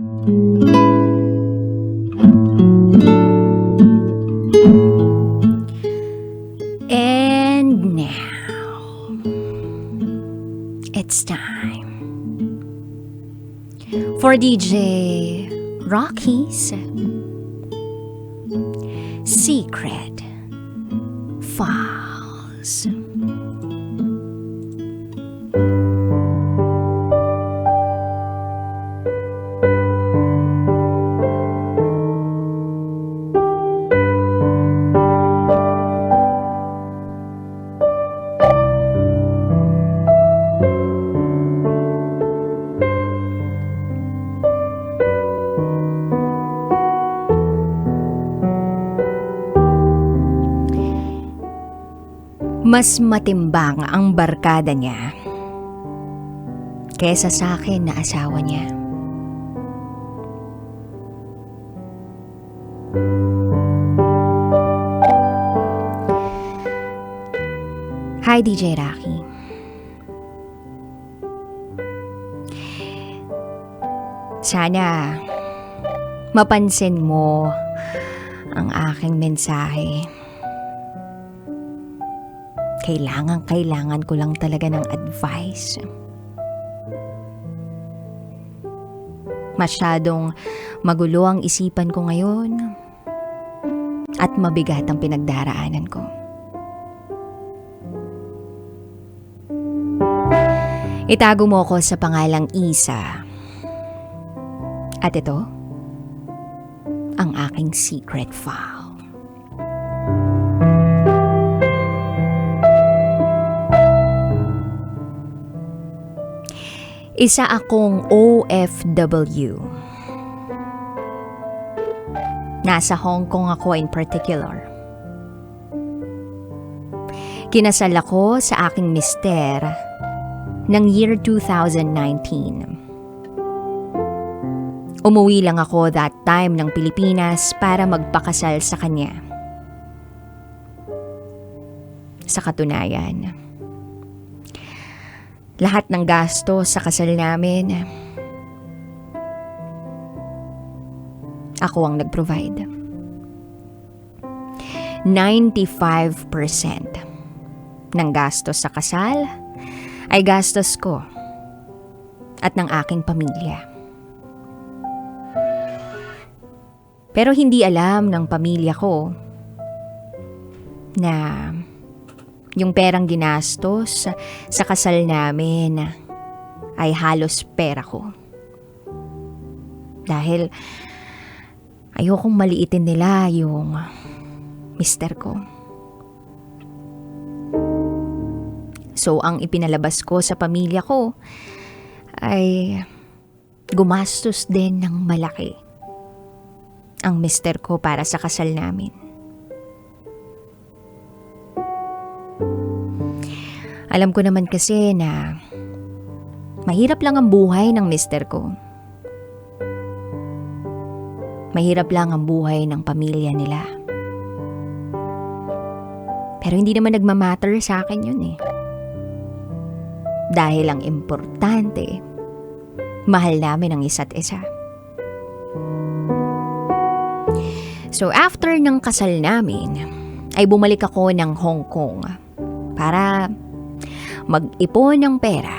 And now, it's time for DJ Rocky's Secret Files. Mas matimbang ang barkada niya kesa sa akin na asawa niya. Hi, DJ Rocky. Sana mapansin mo ang aking mensahe. Kailangan ko lang talaga ng advice. Masyadong magulo ang isipan ko ngayon at mabigat ang pinagdaraanan ko. Itago mo ko sa pangalang Isa. At ito, ang aking secret file. Isa akong OFW. Nasa Hong Kong ako in particular. Kinasal ako sa aking mister ng year 2019. Umuwi lang ako that time ng Pilipinas para magpakasal sa kanya. Sa katunayan, lahat ng gasto sa kasal namin, ako ang nag-provide. 95% ng gastos sa kasal ay gastos ko at ng aking pamilya. Pero hindi alam ng pamilya ko na yung perang ginastos sa kasal namin ay halos pera ko. Dahil ayokong maliitin nila yung mister ko. So ang ipinalabas ko sa pamilya ko ay gumastos din ng malaki ang mister ko para sa kasal namin. Alam ko naman kasi na mahirap lang ang buhay ng mister ko. Mahirap lang ang buhay ng pamilya nila. Pero hindi naman nagmamatter sa akin yun eh. Dahil ang importante, mahal namin ang isa't isa. So after ng kasal namin, ay bumalik ako ng Hong Kong para mag-ipon ng pera.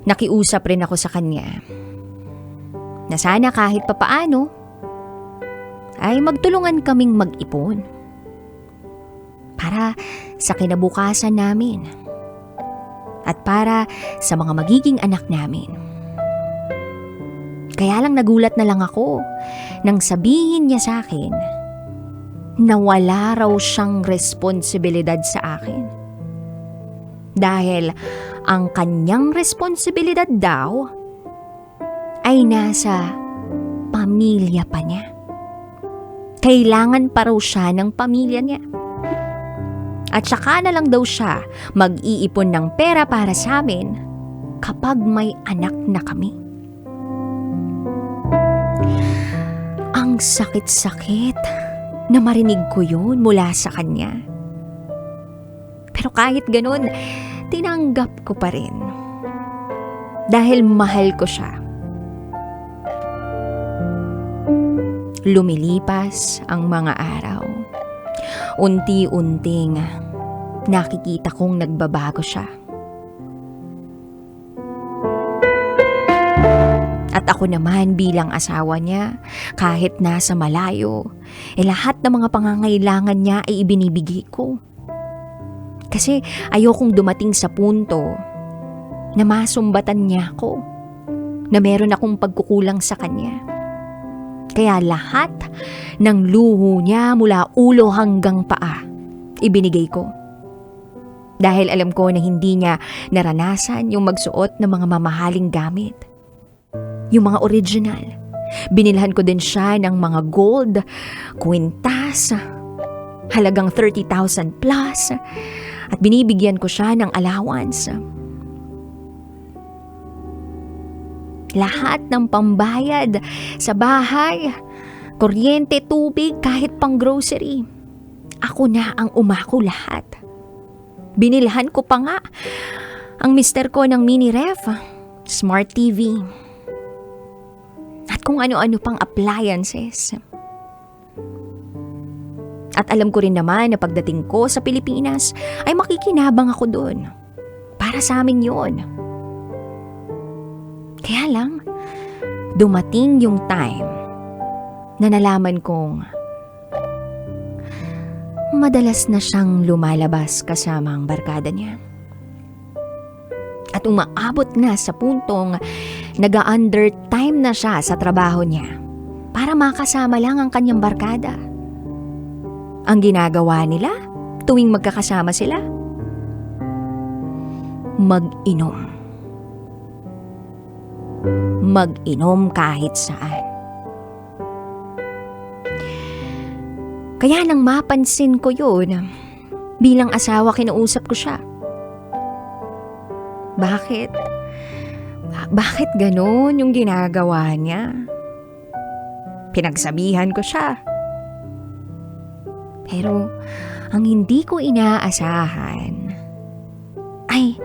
Nakiusap rin ako sa kanya na sana kahit papaano ay magtulungan kaming mag-ipon para sa kinabukasan namin at para sa mga magiging anak namin. Kaya lang nagulat na lang ako nang sabihin niya sa akin na wala raw siyang responsibilidad sa akin. Dahil ang kanyang responsibilidad daw ay nasa pamilya pa niya. Kailangan pa raw siya ng pamilya niya. At saka na lang daw siya mag-iipon ng pera para sa amin kapag may anak na kami. Ang sakit-sakit na marinig ko yun mula sa kanya. Pero kahit ganun, tinanggap ko pa rin. Dahil mahal ko siya. Lumilipas ang mga araw. Unti-unting nakikita kong nagbabago siya. At ako naman bilang asawa niya, kahit nasa malayo, lahat ng mga pangangailangan niya ay ibinibigay ko. Kasi ayokong dumating sa punto na masumbatan niya ako, na meron akong pagkukulang sa kanya. Kaya lahat ng luho niya mula ulo hanggang paa, ibinigay ko. Dahil alam ko na hindi niya naranasan yung magsuot ng mga mamahaling gamit. Yung mga original. Binilhan ko din siya ng mga gold, kwintas, halagang 30,000 plus, at binibigyan ko siya ng allowance. Lahat ng pambayad sa bahay, kuryente, tubig, kahit pang grocery. Ako na ang umako lahat. Binilhan ko pa nga ang mister ko ng mini ref, smart TV, at kung ano-ano pang appliances. At alam ko rin naman na pagdating ko sa Pilipinas ay makikinabang ako doon. Para sa amin yun. Kaya lang, dumating yung time na nalaman kong madalas na siyang lumalabas kasama ang barkada niya. At umaabot na sa puntong nag-undertime na siya sa trabaho niya para makasama lang ang kanyang barkada. Ang ginagawa nila tuwing magkakasama sila, mag-inom. Mag-inom kahit saan. Kaya nang mapansin ko yun, bilang asawa kinausap ko siya. Bakit? Bakit ganun yung ginagawa niya? Pinagsabihan ko siya. Pero ang hindi ko inaasahan ay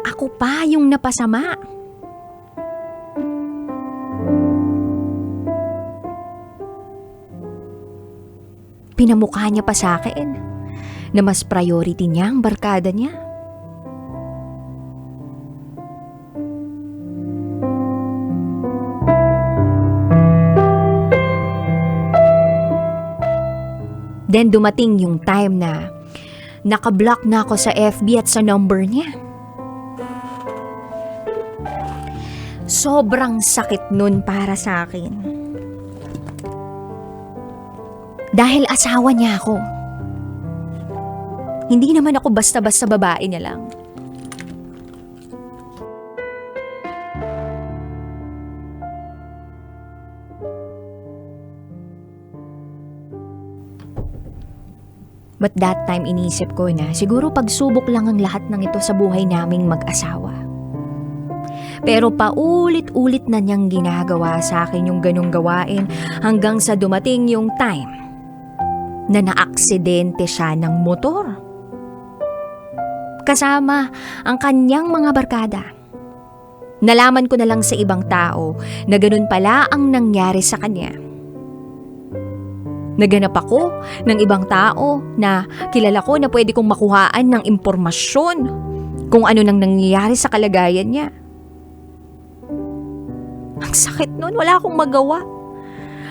ako pa yung napasama. Pinamukha niya pa sa akin na mas priority niya ang barkada niya. Then dumating yung time na nakablock na ako sa FB at sa number niya. Sobrang sakit nun para sa akin. Dahil asawa niya ako. Hindi naman ako basta-basta babae niya lang. But that time inisip ko na siguro pagsubok lang ang lahat ng ito sa buhay naming mag-asawa. Pero paulit-ulit na niyang ginagawa sa akin yung ganong gawain hanggang sa dumating yung time na naaksidente siya ng motor. Kasama ang kanyang mga barkada. Nalaman ko na lang sa ibang tao na ganun pala ang nangyari sa kanya. Naganap ako ng ibang tao na kilala ko na pwede kong makuhaan ng impormasyon kung ano nang nangyayari sa kalagayan niya. Ang sakit nun, wala akong magawa.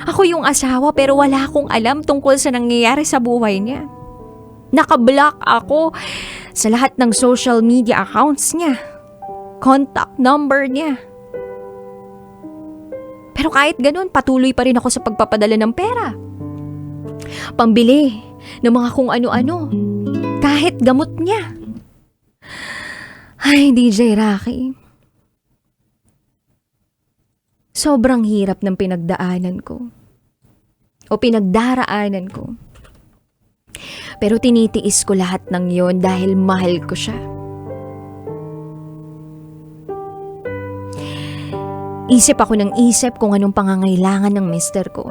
Ako yung asawa pero wala akong alam tungkol sa nangyayari sa buhay niya. Nakablock ako sa lahat ng social media accounts niya, contact number niya. Pero kahit ganun, patuloy pa rin ako sa pagpapadala ng pera. Pambili ng mga kung ano-ano, kahit gamot niya. Ay, DJ Rocky. Sobrang hirap ng pinagdaanan ko. O pinagdaraanan ko. Pero tinitiis ko lahat ng yon dahil mahal ko siya. Isip ako ng isip kung anong pangangailangan ng mister ko.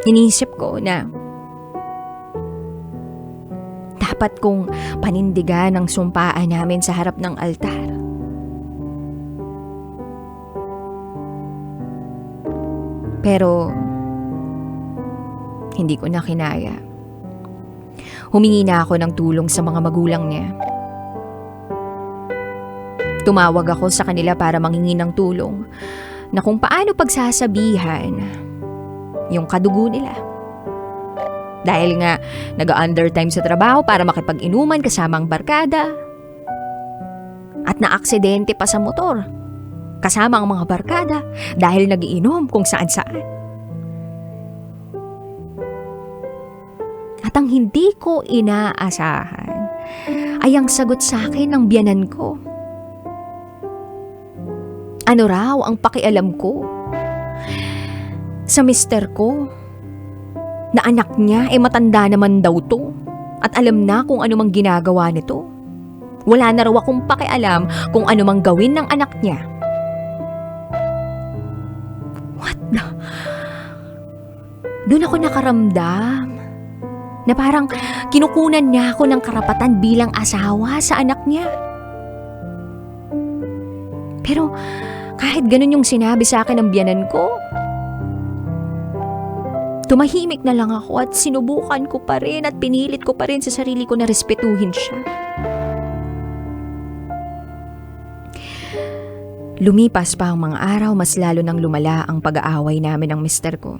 Iniisip ko na dapat kong panindigan ang sumpaan namin sa harap ng altar. Pero hindi ko na kinaya. Humingi na ako ng tulong sa mga magulang niya. Tumawag ako sa kanila para manghingi ng tulong na kung paano pagsasabihan yung kadugo nila. Dahil nga nag-undertime sa trabaho para makipag-inuman kasama ang barkada. At naaksidente pa sa motor kasama ang mga barkada dahil nagiinom kung saan-saan. At ang hindi ko inaasahan ay ang sagot sa akin ng biyanan ko. Ano raw ang pakialam ko sa mister ko na anak niya matanda naman daw to at alam na kung ano mang ginagawa nito. Wala na raw akong pakialam kung ano mang gawin ng anak niya. What the? Doon ako nakaramdam na parang kinukunan niya ako ng karapatan bilang asawa sa anak niya. Pero kahit ganun yung sinabi sa akin ng biyanan ko, tumahimik na lang ako at sinubukan ko pa rin at pinilit ko pa rin sa sarili ko na respetuhin siya. Lumipas pa ang mga araw, mas lalo nang lumala ang pag-aaway namin ng mister ko.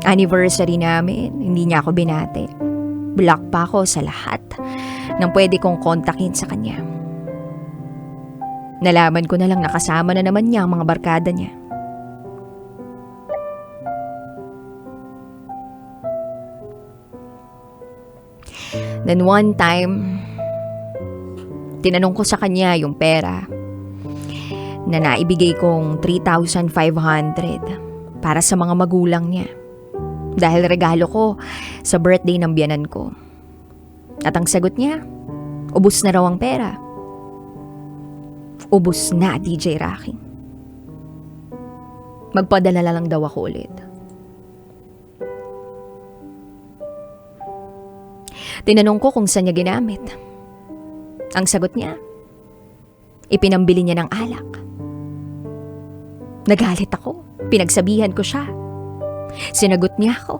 Anniversary namin, hindi niya ako binati. Block pa ako sa lahat ng pwede kong kontakin sa kanya. Nalaman ko na lang nakasama na naman niya ang mga barkada niya. Then one time, tinanong ko sa kanya yung pera na naibigay kong 3,500 para sa mga magulang niya. Dahil regalo ko sa birthday ng biyanan ko. At ang sagot niya, ubos na raw ang pera. Ubos na, DJ Rocky. Magpadala lang daw ako ulit. Tinanong ko kung saan niya ginamit. Ang sagot niya, ipinambili niya ng alak. Nagalit ako. Pinagsabihan ko siya. Sinagot niya ako.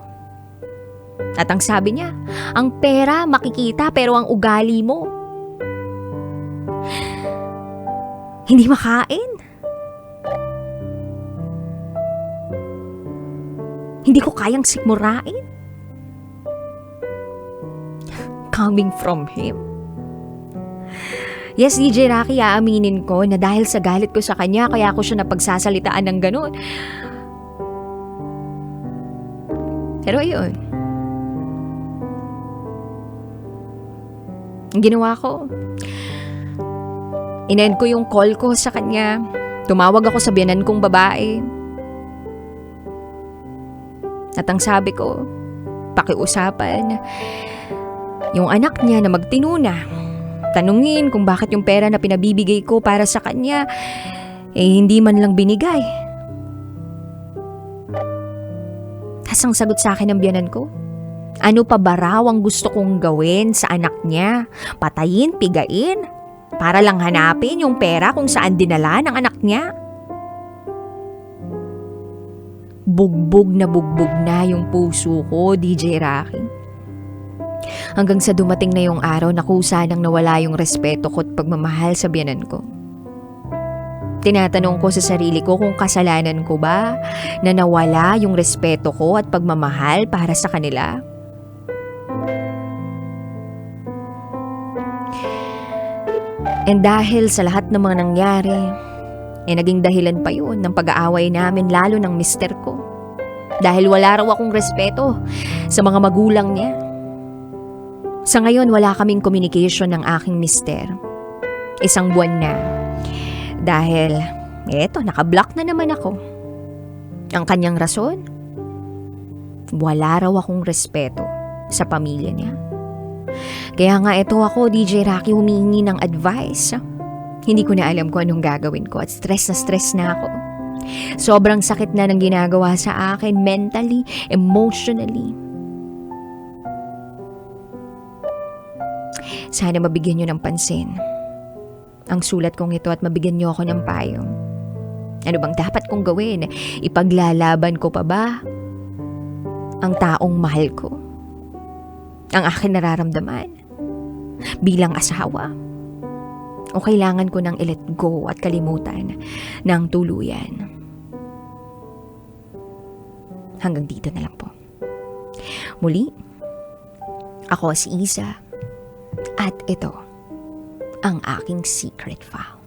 At ang sabi niya, ang pera makikita pero ang ugali mo hindi makain. Hindi ko kayang sikmurain. Coming from him. Yes, DJ Rocky, aaminin ko na dahil sa galit ko sa kanya, kaya ako siya napagsasalitaan ng ganun. Pero ayun. Ang ginawa ko, in-end ko yung call ko sa kanya. Tumawag ako sa biyanan kong babae. At ang sabi ko, pakiusapan yung anak niya na magtinuna. Tanungin kung bakit yung pera na pinabibigay ko para sa kanya hindi man lang binigay. Tas ang sagot sa akin ng biyanan ko, ano pa ba raw ang gusto kong gawin sa anak niya? Patayin, pigain? Para lang hanapin yung pera kung saan dinala ng anak niya? Bugbog na yung puso ko, DJ Rocky. Hanggang sa dumating na yung araw na kusa nang nawala yung respeto ko at pagmamahal sa biyanan ko. Tinatanong ko sa sarili ko kung kasalanan ko ba na nawala yung respeto ko at pagmamahal para sa kanila. And dahil sa lahat ng mga nangyari, naging dahilan pa yun ng pag-aaway namin lalo ng mister ko. Dahil wala raw akong respeto sa mga magulang niya. Sa ngayon, wala kaming communication ng aking mister. 1 buwan na. Dahil, nakablock na naman ako. Ang kanyang rason? Wala raw akong respeto sa pamilya niya. Kaya nga ako, DJ Rocky, humingi ng advice. Hindi ko na alam kung anong gagawin ko at stress na ako. Sobrang sakit na ng ginagawa sa akin mentally, emotionally. Sana mabigyan niyo ng pansin ang sulat kong ito at mabigyan niyo ako ng payo. Ano bang dapat kong gawin? Ipaglalaban ko pa ba ang taong mahal ko? Ang aking nararamdaman bilang asawa? O kailangan ko nang i-let go at kalimutan ng tuluyan? Hanggang dito na lang po. Muli, ako si Isa at ito ang aking secret file.